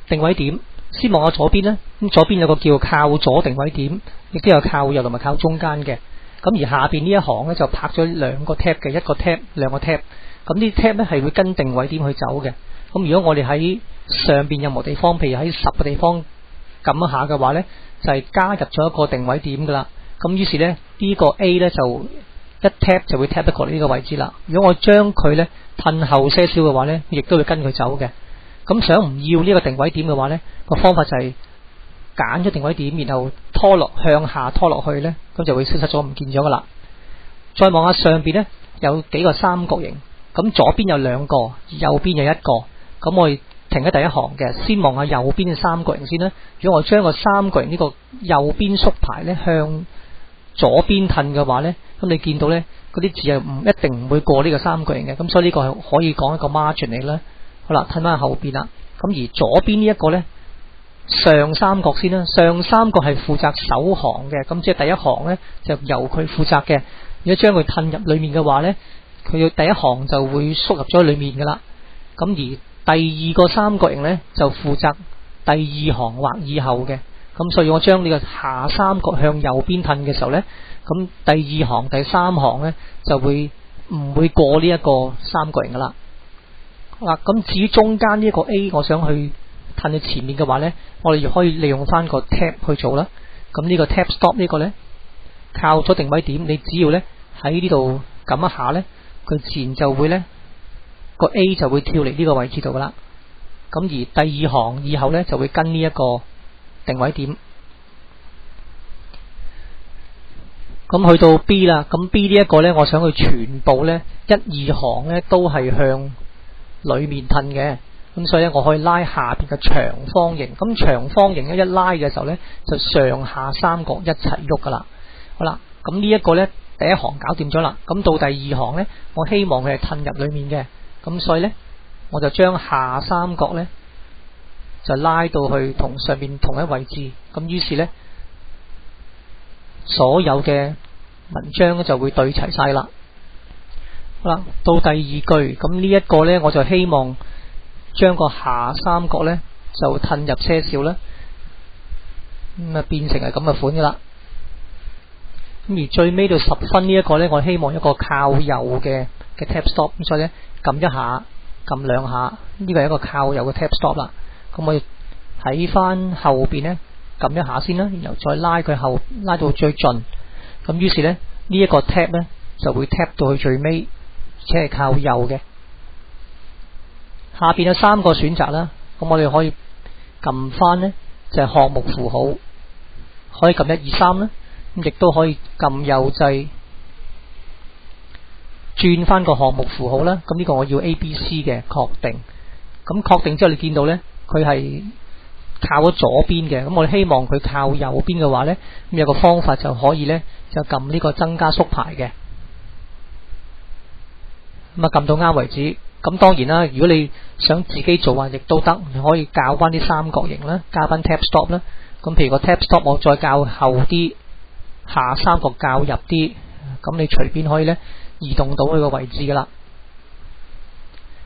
定位點，先望下左邊呢，咁左邊有個叫靠左定位點，亦都有靠右同埋靠中間嘅。咁而下邊呢一行呢，就拍咗兩個 tab 嘅，一個 tab 兩個 tab。咁呢 tab 呢係會跟定位點去走嘅。咁如果我哋喺上邊任何地方，譬如喺10個地方撳一下嘅話呢，就係加入咗一個定位點噶啦。咁於是呢，呢個 A 呢就一 tap 就會 tap 得過呢個位置啦。如果我將佢呢褪後些少嘅話呢，亦都會跟佢走嘅。咁想唔要呢個定位點嘅話呢，個方法就係揀咗定位點，然後向下拖落去呢，咁就會消失咗，唔見咗噶啦。再望下上邊呢，有幾個三角形，咁左邊有兩個，右邊有一個。咁我哋停喺第一行嘅，先望下右邊嘅三角形先啦。如果我將個三角形呢個右邊縮排呢向左邊褪嘅話呢，咁你見到呢嗰啲字係一定唔會過呢個三角形嘅。咁所以呢個係可以講一個 margin 嚟啦。好啦，褪翻後邊啦。咁而左邊呢一個呢，上三角先啦，上三角係負責首行嘅，咁即係第一行呢就由佢負責嘅。如果將佢褪入裏面嘅話呢，佢嘅第一行就會縮入咗裏面噶啦。咁而第二個三角形呢，就負責第二行或以後嘅。咁所以我將呢個下三角向右邊褪嘅時候呢，咁第二行第三行呢就會唔會過呢一個三角形噶啦。嗱，咁至於中間呢一個 A 我想去褪去前面嘅話呢，我哋亦可以利用翻個 tab 去做啦。咁呢個 tab stop 呢個呢，靠咗定位點，你只要呢喺呢度撳一下呢，佢自然就會呢個 A 就會跳嚟呢個位置度噶啦。咁而第二行以後呢就會跟呢一個定位點。咁去到 B 啦，咁 B 呢一個呢，我想佢全部呢一二行呢都係向裏面褪嘅。咁所以呢，我可以拉下邊嘅長方形。咁長方形一拉嘅時候呢，就上下三角一齊喐噶啦。好啦，咁呢一個呢，第一行搞掂咗啦。咁到第二行呢，我希望佢係褪入裏面嘅。咁所以呢，我就將下三角呢就拉到去同上面同一位置。咁於是呢，所有嘅文章呢就會對齊晒啦。好啦，到第二句，咁呢一個呢，我就希望將個下三角呢就褪入些少啦。咁啊變成係咁嘅款噶啦。咁而最尾到10分呢一個呢，我希望一個靠右嘅 tab stop。咁所以呢，撳一下撳兩下，呢個係一個靠右嘅 tab stop 啦。咁我喺翻後邊呢，撳一下先啦，然後再拉到最盡。咁於是呢，呢一個 tab 呢就會 tab 到去最尾，而且係靠右嘅。下邊有3個選擇啦，咁我哋可以撳翻呢就係項目符號，可以撳1、2、3啦，咁亦都可以撳右掣轉翻個項目符號啦。咁呢個我要 ABC 嘅確定。咁確定之後，你見到呢，佢係靠咗左邊嘅。咁我哋希望佢靠右邊嘅話呢，咁有個方法就可以呢，就撳呢個增加縮排嘅。咁啊撳到啱為止。咁當然啦，如果你想自己做啊，亦都得，你可以校翻啲三角形啦，加翻 tab stop 啦。咁譬如個 tab stop 我再校後啲，下三角校入啲，咁你隨便可以呢移動到佢個位置噶啦。